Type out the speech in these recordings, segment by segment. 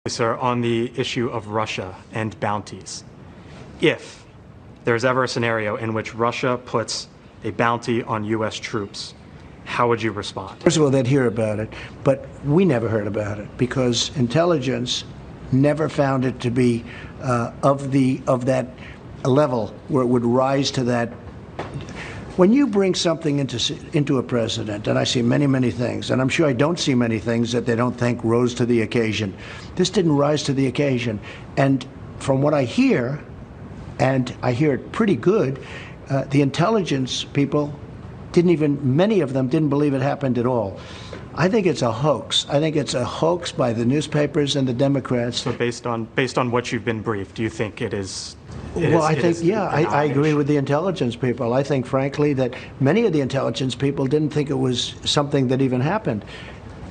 Sir, on the issue of Russia and bounties. If there's ever a scenario in which Russia puts a bounty on U.S. troops, how would you respond? First of all, they'd hear about it, but we never heard about it because intelligence never found it to be of that level where it would rise to that. When you bring something into a president, and I see many, many things, and I'm sure I don't see many things that they don't think rose to the occasion. This didn't rise to the occasion. And from what I hear, and I hear it pretty good, the intelligence people many of them didn't believe it happened at all. I think it's a hoax. I think it's a hoax by the newspapers and the Democrats. So based on what you've been briefed, do you think it is? I agree with the intelligence people. I think, frankly, that many of the intelligence people didn't think it was something that even happened.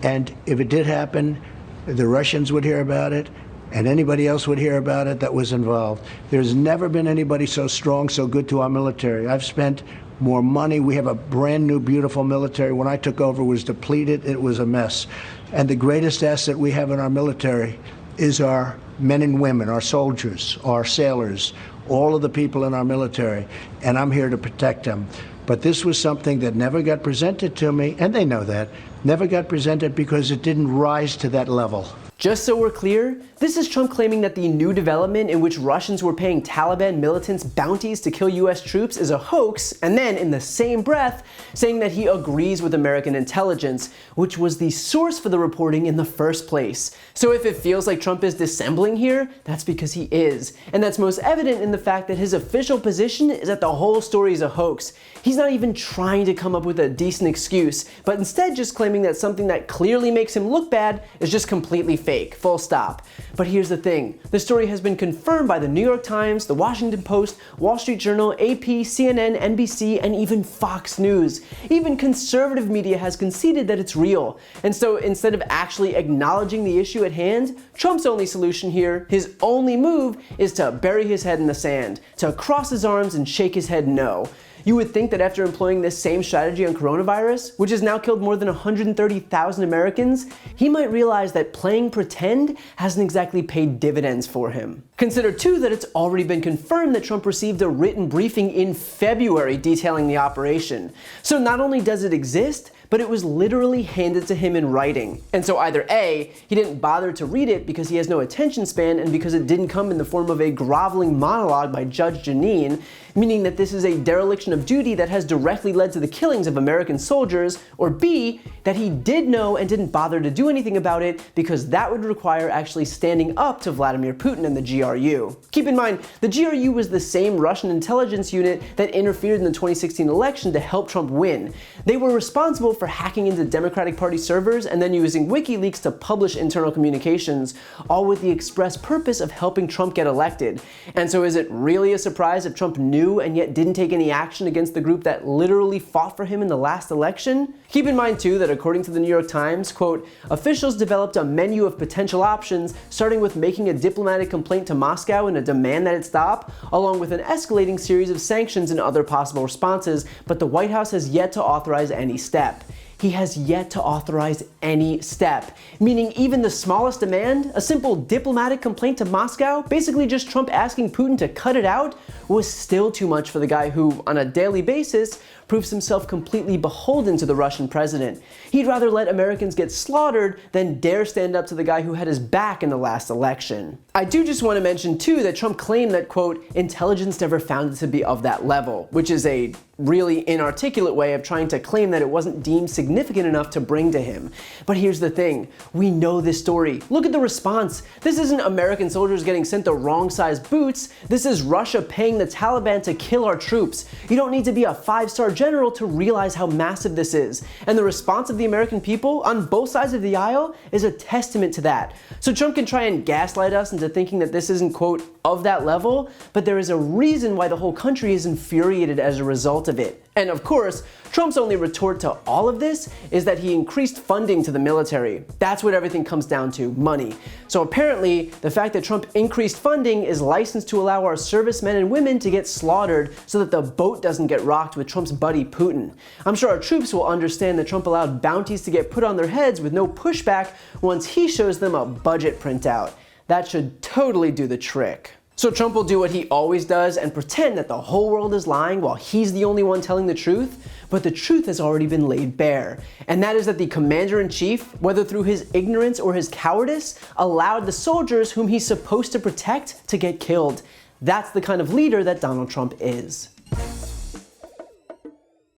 And if it did happen, the Russians would hear about it, and anybody else would hear about it that was involved. There's never been anybody so strong, so good to our military. I've spent more money. We have a brand new, beautiful military. When I took over, it was depleted. It was a mess. And the greatest asset we have in our military is our men and women, our soldiers, our sailors, all of the people in our military. And I'm here to protect them. But this was something that never got presented to me, and they know that, never got presented because it didn't rise to that level. Just so we're clear, this is Trump claiming that the new development in which Russians were paying Taliban militants bounties to kill US troops is a hoax, and then in the same breath saying that he agrees with American intelligence, which was the source for the reporting in the first place. So if it feels like Trump is dissembling here, that's because he is. And that's most evident in the fact that his official position is that the whole story is a hoax. He's not even trying to come up with a decent excuse, but instead just claiming that something that clearly makes him look bad is just completely fake, full stop. But here's the thing, the story has been confirmed by the New York Times, the Washington Post, Wall Street Journal, AP, CNN, NBC, and even Fox News. Even conservative media has conceded that it's real. And so instead of actually acknowledging the issue at hand, Trump's only solution here, his only move, is to bury his head in the sand, to cross his arms and shake his head no. You would think that after employing this same strategy on coronavirus, which has now killed more than 130,000 Americans, he might realize that playing pretend hasn't exactly paid dividends for him. Consider too that it's already been confirmed that Trump received a written briefing in February detailing the operation. So not only does it exist, but it was literally handed to him in writing. And so either A, he didn't bother to read it because he has no attention span and because it didn't come in the form of a groveling monologue by Judge Jeanine, meaning that this is a dereliction of duty that has directly led to the killings of American soldiers, or B, that he did know and didn't bother to do anything about it because that would require actually standing up to Vladimir Putin and the GRU. Keep in mind, the GRU was the same Russian intelligence unit that interfered in the 2016 election to help Trump win. They were responsible for hacking into Democratic Party servers and then using WikiLeaks to publish internal communications, all with the express purpose of helping Trump get elected. And so is it really a surprise if Trump knew and yet didn't take any action against the group that literally fought for him in the last election? Keep in mind too that according to the New York Times, quote, officials developed a menu of potential options, starting with making a diplomatic complaint to Moscow and a demand that it stop, along with an escalating series of sanctions and other possible responses, but the White House has yet to authorize any step. He has yet to authorize any step, meaning even the smallest demand, a simple diplomatic complaint to Moscow, basically just Trump asking Putin to cut it out, was still too much for the guy who, on a daily basis, proves himself completely beholden to the Russian president. He'd rather let Americans get slaughtered than dare stand up to the guy who had his back in the last election. I do just want to mention too that Trump claimed that, quote, intelligence never found it to be of that level, which is a really inarticulate way of trying to claim that it wasn't deemed significant enough to bring to him. But here's the thing, we know this story. Look at the response. This isn't American soldiers getting sent the wrong size boots. This is Russia paying the Taliban to kill our troops. You don't need to be a 5-star general to realize how massive this is. And the response of the American people on both sides of the aisle is a testament to that. So Trump can try and gaslight us into thinking that this isn't, quote, of that level, but there is a reason why the whole country is infuriated as a result of it. And of course, Trump's only retort to all of this is that he increased funding to the military. That's what everything comes down to, money. So apparently, the fact that Trump increased funding is licensed to allow our servicemen and women to get slaughtered so that the boat doesn't get rocked with Trump's buddy Putin. I'm sure our troops will understand that Trump allowed bounties to get put on their heads with no pushback once he shows them a budget printout. That should totally do the trick. So Trump will do what he always does and pretend that the whole world is lying while he's the only one telling the truth, but the truth has already been laid bare. And that is that the commander-in-chief, whether through his ignorance or his cowardice, allowed the soldiers whom he's supposed to protect to get killed. That's the kind of leader that Donald Trump is.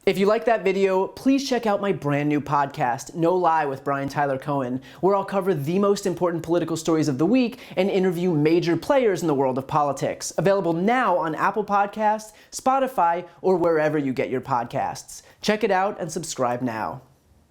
If you like that video, please check out my brand new podcast, No Lie with Brian Tyler Cohen, where I'll cover the most important political stories of the week and interview major players in the world of politics. Available now on Apple Podcasts, Spotify, or wherever you get your podcasts. Check it out and subscribe now.